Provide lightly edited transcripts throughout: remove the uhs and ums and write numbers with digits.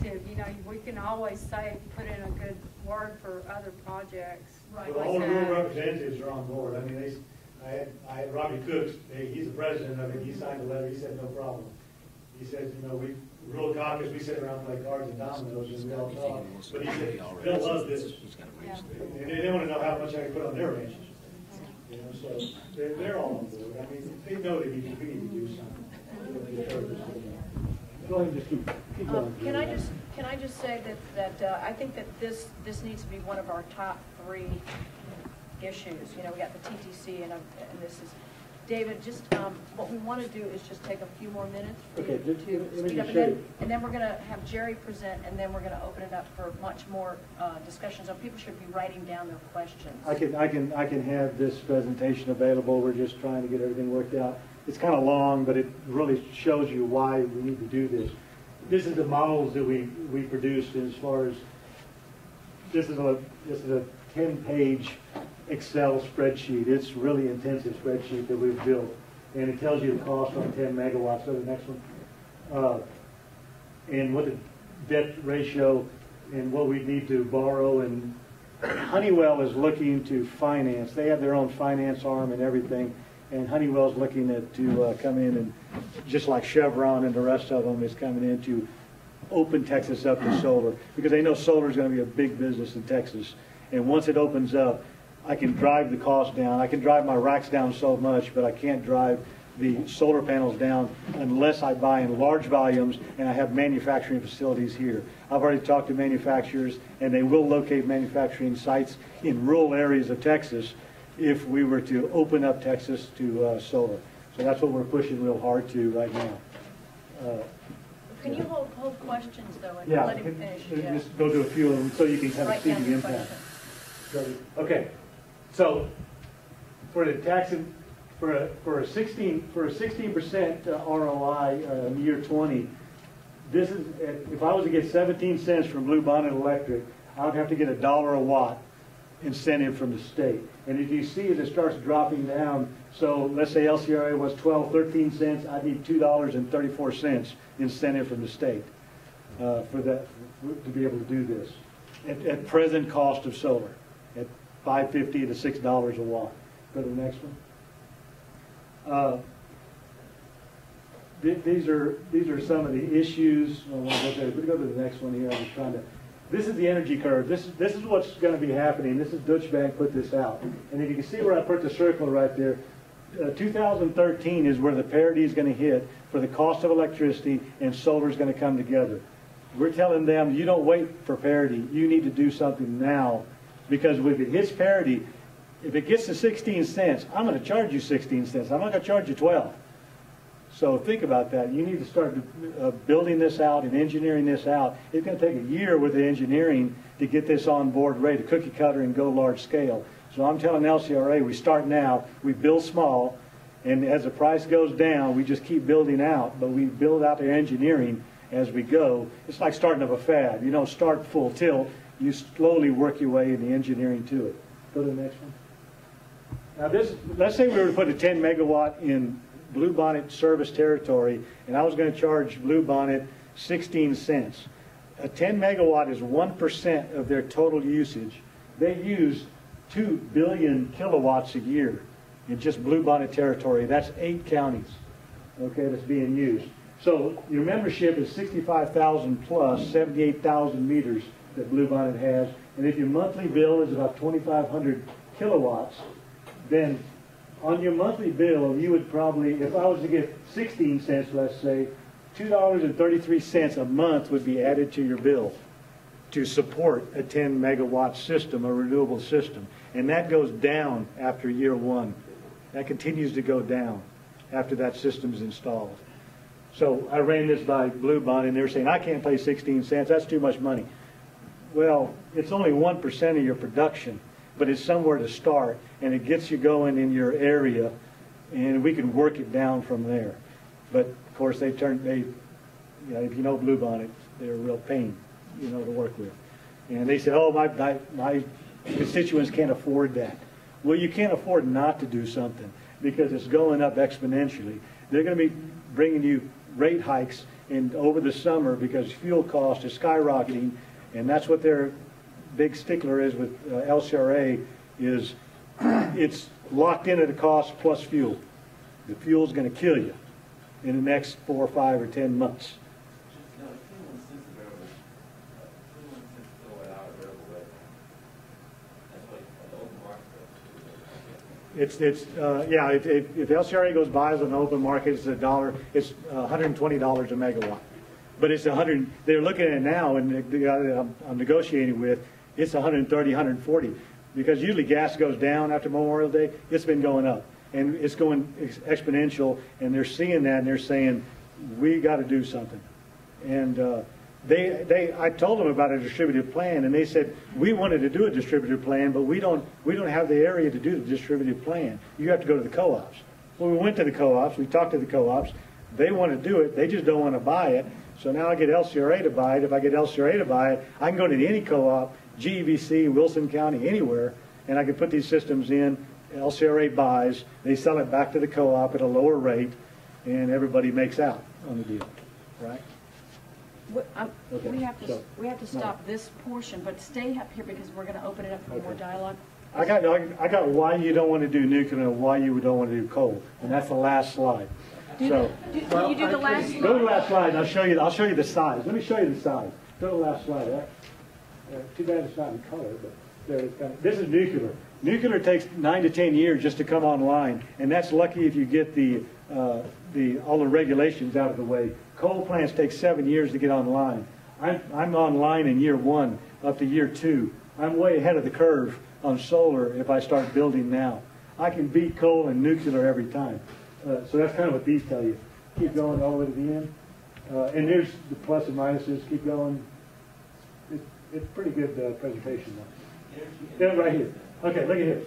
positive. You know, we can always say, put in a good word for other projects. Right. Well, all the rural representatives are on board. I mean, I had Robbie Cooks, he's the president of it, he signed the letter, he said no problem. He said, you know, we rural caucus, we sit around and play cards and dominoes and we all talk. But he said, they'll love this. Yeah. And they want to know how much I can put on their ranches. You know, so they're all on board. I mean, they know that we need to do something. Go ahead and just keep going. Can I just say that I think that this needs to be one of our top 3 issues. You know, we got the TTC and this is, David, just what we want to do is just take a few more minutes for you to speed up, and then we're going to have Jerry present, and then we're going to open it up for much more discussion. So people should be writing down their questions. I can have this presentation available. We're just trying to get everything worked out. It's kind of long, but it really shows you why we need to do this. This is the models that we produced as far as this is a 10-page Excel spreadsheet. It's a really intensive spreadsheet that we've built, and it tells you the cost on 10 megawatts. Go to the next one. And what the debt ratio and what we need to borrow. And Honeywell is looking to finance. They have their own finance arm and everything. And Honeywell's looking to come in and, just like Chevron and the rest of them, is coming in to open Texas up to solar, because they know solar is going to be a big business in Texas. And once it opens up, I can drive the cost down. I can drive my racks down so much, but I can't drive the solar panels down unless I buy in large volumes and I have manufacturing facilities here. I've already talked to manufacturers, and they will locate manufacturing sites in rural areas of Texas if we were to open up Texas to solar. So that's what we're pushing real hard to right now. Can you hold questions, though, and yeah, let him finish? Yeah, just go to a few of them so you can kind of see the impact. Okay, so for the tax, for a 16% ROI in year 20, this is, if I was to get 17 cents from Blue Bonnet Electric, I would have to get $1 a watt incentive from the state. And as you see, as it starts dropping down, so let's say LCRA was 12, 13 cents, I need $2.34 incentive from the state for that, to be able to do this at present cost of solar, at $5.50 to $6 a watt. Go to the next one. These are some of the issues. I want to go to the next one here. I'm just trying to. This is the energy curve. This is what's going to be happening. This is Deutsche Bank put this out. And if you can see where I put the circle right there, 2013 is where the parity is going to hit for the cost of electricity, and solar is going to come together. We're telling them, you don't wait for parity. You need to do something now, because if it hits parity, if it gets to 16 cents, I'm going to charge you 16 cents. I'm not going to charge you 12. So think about that. You need to start building this out and engineering this out. It's going to take a year with the engineering to get this on board, ready to cookie cutter and go large scale. So I'm telling LCRA, we start now, we build small, and as the price goes down, we just keep building out, but we build out the engineering as we go. It's like starting up a fab. You don't start full tilt. You slowly work your way in the engineering to it. Go to the next one. Now this, let's say we were to put a 10 megawatt in Blue Bonnet service territory, and I was going to charge Blue Bonnet 16 cents. A 10 megawatt is 1% of their total usage. They use 2 billion kilowatts a year in just Blue Bonnet territory. That's 8 counties, okay, that's being used. So your membership is 65,000 plus 78,000 meters that Blue Bonnet has, and if your monthly bill is about 2,500 kilowatts, then on your monthly bill, you would probably, if I was to get 16 cents, let's say, $2.33 a month would be added to your bill to support a 10 megawatt system, a renewable system. And that goes down after year 1. That continues to go down after that system is installed. So I ran this by Blue Bonnet, and they're saying, I can't pay 16 cents, that's too much money. Well, it's only 1% of your production, but it's somewhere to start, and it gets you going in your area, and we can work it down from there. But of course, if you know Blue Bonnet, they're a real pain, to work with. And they said, oh, my constituents can't afford that. Well, you can't afford not to do something, because it's going up exponentially. They're going to be bringing you rate hikes And over the summer, because fuel cost is skyrocketing, and that's what their big stickler is with LCRA, is it's locked in at a cost plus fuel. The fuel's going to kill you in the next 4, 5, or 10 months. Yeah, if LCRA goes by as an open market, it's $1. It's $120 a megawatt. But it's 100. They're looking at it now, and the guy that I'm negotiating with, it's 130, 140, because usually gas goes down after Memorial Day. It's been going up, and it's going exponential. And they're seeing that, and they're saying, we got to do something. And I told them about a distributed plan, and they said we wanted to do a distributed plan, but we don't have the area to do the distributed plan. You have to go to the co-ops. Well, we went to the co-ops. We talked to the co-ops. They want to do it. They just don't want to buy it. So now I get LCRA to buy it. If I get LCRA to buy it, I can go to any co-op, GEVC, Wilson County, anywhere, and I can put these systems in. LCRA buys. They sell it back to the co-op at a lower rate, and everybody makes out on the deal, right? We have to stop this portion, but stay up here because we're going to open it up for more dialogue. I got why you don't want to do nuclear and why you don't want to do coal, and that's the last slide. Can you do the last slide? Go to the last slide, and I'll show you the size. Let me show you the size. Go to the last slide. Too bad it's not in color, but there it's kind of, this is nuclear. Nuclear takes 9 to 10 years just to come online, and that's lucky if you get all the regulations out of the way. Coal plants take 7 years to get online. I'm online in year 1 up to year 2. I'm way ahead of the curve on solar if I start building now. I can beat coal and nuclear every time. So that's kind of what these tell you. Keep going all the way to the end. And there's the plus and minuses. Keep going. It's pretty good presentation though. Yeah, right here. Okay, look at here.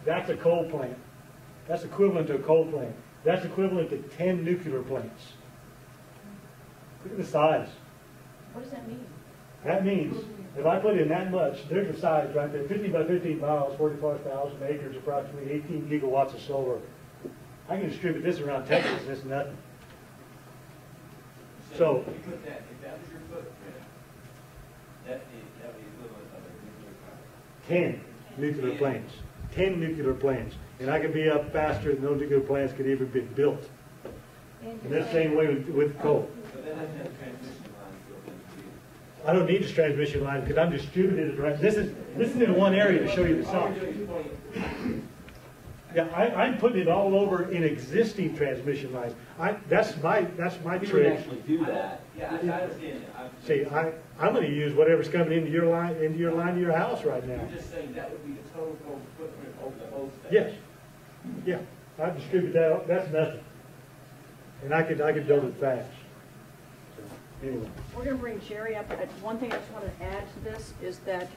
That's a coal plant. That's equivalent to a coal plant. That's equivalent to 10 nuclear plants. Look at the size. What does that mean? That means if I put in that much, there's the size right there, 15 by 15 miles, 45,000 acres, approximately 18 gigawatts of solar. I can distribute this around Texas, and it's nothing. So, if that was your footprint, that would be equivalent of a nuclear power. 10 nuclear plants. 10 nuclear plants. And I could be up faster than those nuclear plants could even be built. And that's the same way with coal. But that doesn't have transmission lines built into it. I don't need this transmission line because I'm distributed it right. This is in one area to show you the size. Yeah, I'm putting it all over in existing transmission lines. That's my You trick. would actually do that. Yeah, I understand. See, I'm going to use whatever's coming into your line to your house right now. You're just saying that would be the total footprint over the whole state. Yes. Yeah, I distribute that. That's nothing. And I could build it fast. So, anyway. We're going to bring Jerry up. One thing I just want to add to this is that